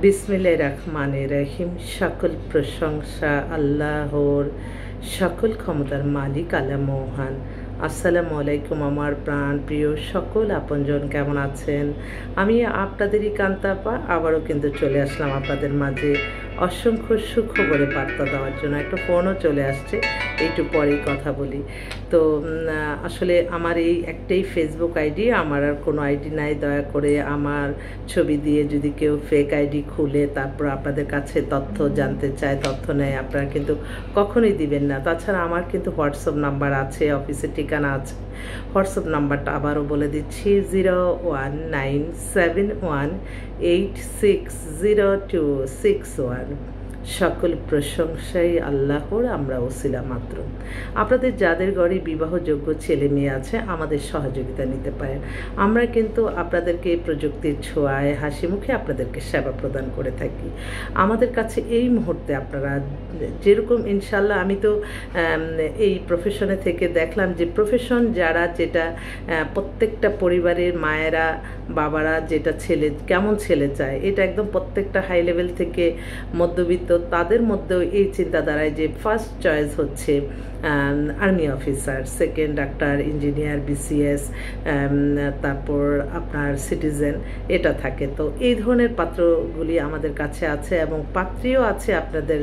বিসমিল্লাহির রহমানির রহিম। সকল প্রশংসা আল্লাহর, সকল ক্ষমতার মালিক আল্লাহ মহান। আসসালামু আলাইকুম আমার প্রাণ প্রিয় সকল আপনজন, কেমন আছেন? আমি আপনাদেরই কান্তাপা আবারও কিন্তু চলে আসলাম আপনাদের মাঝে অসংখ্য সুখবরে বার্তা দেওয়ার জন্য। একটা ফোনও চলে আসছে, একটু পরেই কথা বলি। তো আসলে আমার এই একটাই ফেসবুক আইডি, আমার আর কোনো আইডি নাই। দয়া করে আমার ছবি দিয়ে যদি কেউ ফেক আইডি খুলে তারপর আপনাদের কাছে তথ্য জানতে চায়, তথ্য নেয়, আপনারা কিন্তু কখনোই দিবেন না। তাছাড়া আমার কিন্তু হোয়াটসঅ্যাপ নাম্বার আছে, অফিসের ঠিকানা আছে। হোয়াটসঅ্যাপ নাম্বারটা আবারও বলে দিচ্ছি, 01971860261। সকল প্রশংসাই আল্লাহর, আমরা ওসিলা মাত্র। আপনাদের যাদের ঘরে বিবাহযোগ্য ছেলে মেয়ে আছে আমাদের সহযোগিতা নিতে পারেন। আমরা কিন্তু আপনাদেরকে প্রযুক্তির ছোঁয়ায় হাসি মুখে আপনাদেরকে সেবা প্রদান করে থাকি। আমাদের কাছে এই মুহূর্তে আপনারা যেরকম, ইনশাল্লাহ আমি তো এই প্রফেশনে থেকে দেখলাম যে প্রফেশন যারা, যেটা প্রত্যেকটা পরিবারের মায়েরা বাবারা যেটা ছেলে, কেমন ছেলে চায়, এটা একদম প্রত্যেকটা হাই লেভেল থেকে মধ্যবিত্ত তাদের মধ্যেও এই চিন্তাধারায় যে ফার্স্ট চয়েস হচ্ছে army officer, second doctor, engineer, BCS, তারপর আপনার সিটিজেন, এটা থাকে। তো এই ধরনের পাত্রগুলি আমাদের কাছে আছে এবং পাত্রীও আছে আপনাদের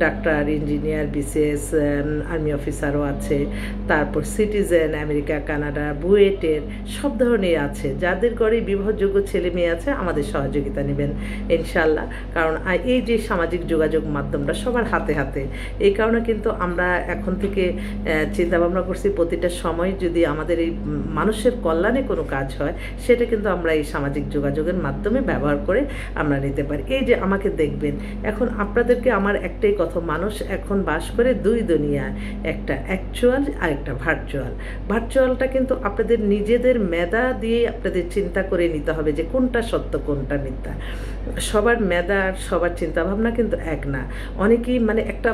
ডাক্তার, ইঞ্জিনিয়ার, বিসিএস, আর্মি অফিসারও আছে, তারপর সিটিজেন, আমেরিকা, কানাডা, বুয়েটের সব ধরনের আছে। যাদের ঘরে বিবাহযোগ্য ছেলে মেয়ে আছে আমাদের সহযোগিতা নেবেন ইনশাল্লাহ। কারণ এই যে সামাজিক যোগাযোগ মাধ্যমটা সবার হাতে হাতে, এই কারণে কিন্তু আমরা এখন থেকে চিন্তা ভাবনা করছি প্রতিটা সময় যদি আমাদের এই মানুষের কল্যাণে কোনো কাজ হয় সেটা কিন্তু আমরা এই সামাজিক যোগাযোগের মাধ্যমে ব্যবহার করে আমরা নিতে পারি। এই যে আমাকে দেখবেন, এখন আপনাদেরকে আমার একটাই কথা, মানুষ এখন বাস করে দুই দুনিয়ায়, একটা অ্যাকচুয়াল আর একটা ভার্চুয়াল। ভার্চুয়ালটা কিন্তু আপনাদের নিজেদের মেধা দিয়ে আপনাদের চিন্তা করে নিতে হবে যে কোনটা সত্য কোনটা মিথ্যা। সবার মেধা আর সবার চিন্তাভাবনা কিন্তু এক না। অনেকেই মানে একটা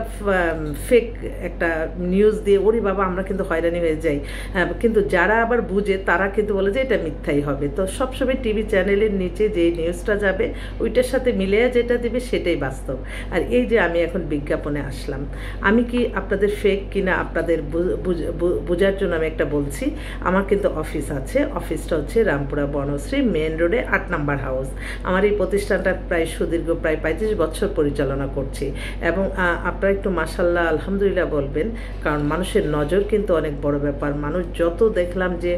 ফেক একটা নিউজ দিয়ে ওরে বাবা আমরা কিন্তু হয়রানি হয়ে যাই, কিন্তু যারা আবার বুঝে তারা কিন্তু বলে যে এটা মিথ্যাই হবে। তো সবসময় টিভি চ্যানেলের নিচে যে নিউজটা যাবে ওইটার সাথে মিলে যেটা দিবে সেটাই বাস্তব। আর এই যে আমি এখন বিজ্ঞাপনে আসলাম, আমি কি আপনাদের ফেক কিনা আপনাদের বোঝার জন্য আমি একটা বলছি। আমার কিন্তু অফিস আছে, অফিসটা হচ্ছে রামপুরা বনশ্রী মেন রোডে 8 নম্বর হাউস। আমার এই প্রতিষ্ঠানটা প্রায় সুদীর্ঘ প্রায় 35 বছর পরিচালনা করছি এবং আপনারা একটু মাশাল্লাহ আলহামদুলিল্লাহ বলবেন, কারণ মানুষের নজর কিন্তু অনেক বড় ব্যাপার। মানুষ যত দেখলাম যে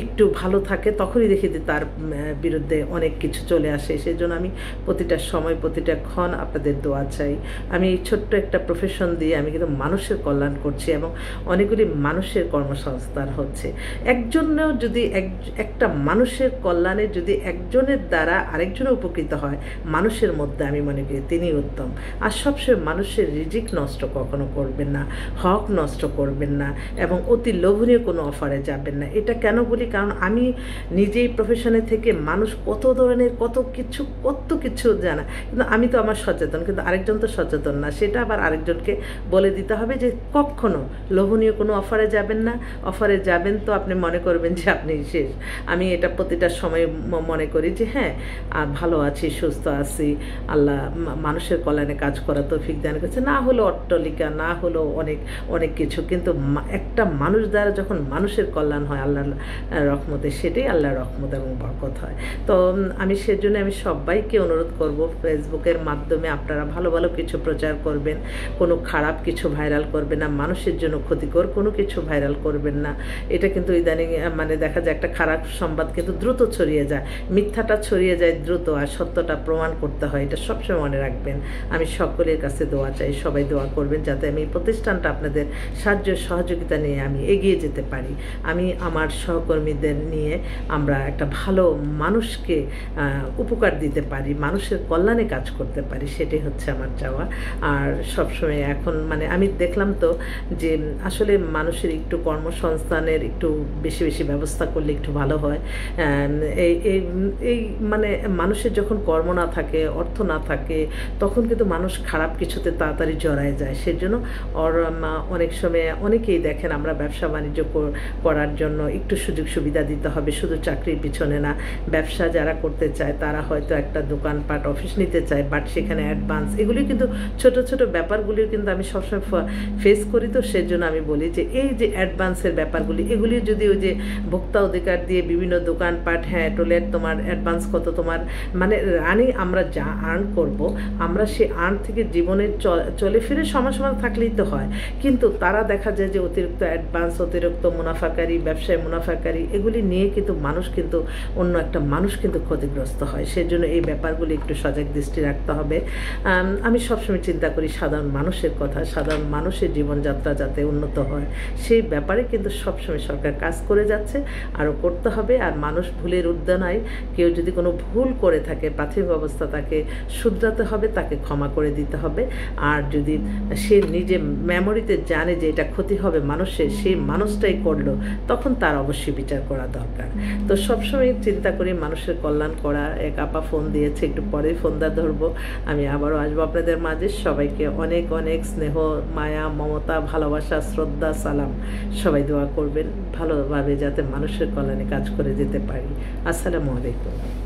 একটু ভালো থাকে তখনই দেখি যে তার বিরুদ্ধে অনেক কিছু চলে আসে। সেই জন্য আমি প্রতিটা সময় প্রতিটা ক্ষণ আপনাদের দোয়া চাই। আমি এই ছোট্ট একটা প্রফেশন দিয়ে আমি কিন্তু মানুষের কল্যাণ করছি এবং অনেকগুলি মানুষের কর্মসংস্থান হচ্ছে। একজনেও যদি একটা মানুষের কল্যাণে যদি একজনের দ্বারা আরেকজনে উপকৃত হয়, মানুষের মধ্যে আমি মনে করি তিনি উত্তম। আর সবসময় মানুষের রিজিক নষ্ট কখনো করবেন না, হক নষ্ট করবেন না এবং অতি লোভনীয় কোনো অফারে যাবেন না। এটা কেন বলি, কারণ আমি নিজেই প্রফেশনে থেকে মানুষ কত ধরনের কত কিছু জানা, কিন্তু আমি তো আমার সচেতন, কিন্তু আরেকজন তো সচেতন না। সেটা আবার আরেকজনকে বলে দিতে হবে যে কখনো লোভনীয় কোনো অফারে যাবেন না। অফারে যাবেন তো আপনি মনে করবেন যে আপনি শেষ। আমি এটা প্রতিটা সময় মনে করি যে হ্যাঁ ভালো আছি, সুস্থ আছি, আল্লাহ মানুষের কল্যাণে কাজ করা তৌফিক দান করেছে। না হলো অট্টালিকা, না হলো অনেক কিছু, কিন্তু একটা মানুষ দ্বারা যখন মানুষের কল্যাণ হয় আল্লাহর রহমতে, সেটাই আল্লাহর রহমত এবং বরকত হয়। তো আমি সেজন্য আমি সবাইকে অনুরোধ করব, ফেসবুকের মাধ্যমে আপনারা ভালো ভালো কিছু প্রচার করবেন, কোনো খারাপ কিছু ভাইরাল করবেন না, মানুষের জন্য ক্ষতিকর কোনো কিছু ভাইরাল করবেন না। এটা কিন্তু ইদানিং মানে দেখা যায় একটা খারাপ সংবাদ কিন্তু দ্রুত ছড়িয়ে যায়, মিথ্যাটা ছড়িয়ে যায় দ্রুত, আর সত্যটা প্রমাণ করতে হয়। এটা সবসময় মনে রাখবেন। আমি সকলের কাছে দোয়া চাই, সবাই দোয়া করবেন যাতে আমি এই প্রতিষ্ঠানটা আপনাদের সাহায্য সহযোগিতা নিয়ে আমি এগিয়ে যেতে পারি। আমি আমার সহকর্মীদের নিয়ে আমরা একটা ভালো মানুষকে উপকার দিতে পারি, মানুষের কল্যাণে কাজ করতে পারি, সেটাই হচ্ছে আমার চাওয়া। আর সবসময় এখন মানে আমি দেখলাম তো যে আসলে মানুষের একটু কর্মসংস্থানের একটু বেশি বেশি ব্যবস্থা করলে একটু ভালো হয়। এই মানে মানুষের যখন কর্ম না থাকে, অর্থ না থাকে, তখন কিন্তু মানুষ খারাপ কিছুতে তাড়াতাড়ি জড়ায় যায়। সেজন্য অনেক সময় অনেকেই দেখেন আমরা ব্যবসা বাণিজ্য করার জন্য একটু সুযোগ সুবিধা দিতে হবে, শুধু চাকরির পিছনে না। ব্যবসা যারা করতে চায় তারা হয়তো একটা দোকানপাট অফিস নিতে চায়, বাট সেখানে অ্যাডভান্স, এগুলি কিন্তু ছোট ছোট ব্যাপারগুলি কিন্তু আমি সবসময় ফেস করি। তো সেজন্য আমি বলি যে এই যে অ্যাডভান্সের ব্যাপারগুলি, এগুলি যদি ওই যে ভোক্তা অধিকার দিয়ে বিভিন্ন দোকানপাট, হ্যাঁ টোলের তোমার অ্যাডভান্স কত, তোমার মানে রানিং আমরা যা আর্ন করব, আমরা সেই আর্ন থেকে জীবনের চলে ফিরে সমান সমান থাকলেই তো হয়। কিন্তু তারা দেখা যায় যে অতিরিক্ত অ্যাডভান্স, অতিরিক্ত মুনাফাকারী, ব্যবসায় মুনাফাকারী, এগুলি নিয়ে কিন্তু মানুষ কিন্তু অন্য একটা মানুষ কিন্তু ক্ষতিগ্রস্ত হয়। সেজন্য এই ব্যাপারগুলি একটু সজাগ দৃষ্টি রাখতে হবে। আমি সবসময় চিন্তা করি সাধারণ মানুষের কথা, সাধারণ মানুষের জীবনযাত্রা যাতে উন্নত হয় সেই ব্যাপারে কিন্তু সবসময় সরকার কাজ করে যাচ্ছে, আরও করতে হবে। আর মানুষ ভুলের ঊর্ধ্বে নয়, কেউ যদি কোনো ভুল করে থাকে প্রাথমিক অবস্থা তাকে শুধরাতে হবে, তাকে ক্ষমা করে দিতে হবে। আর যদি সে নিজে মেমোরিতে জানে যে এটা ক্ষতি হবে মানুষের, সেই মানুষটাই করলো, তখন তার অবশ্যই বিচার করা দরকার। তো সবসময় চিন্তা করি মানুষের কল্যাণ করা। এক আপা ফোন দিয়েছে, একটু পরে ফোনটা ধরবো, আমি আবারও আসবো আপনাদের মাঝে। সবাইকে অনেক অনেক স্নেহ, মায়া, মমতা, ভালোবাসা, শ্রদ্ধা, সালাম। সবাই দোয়া করবেন ভালোভাবে যাতে মানুষের কল্যাণে কাজ করে যেতে পারি। আসসালামু আলাইকুম।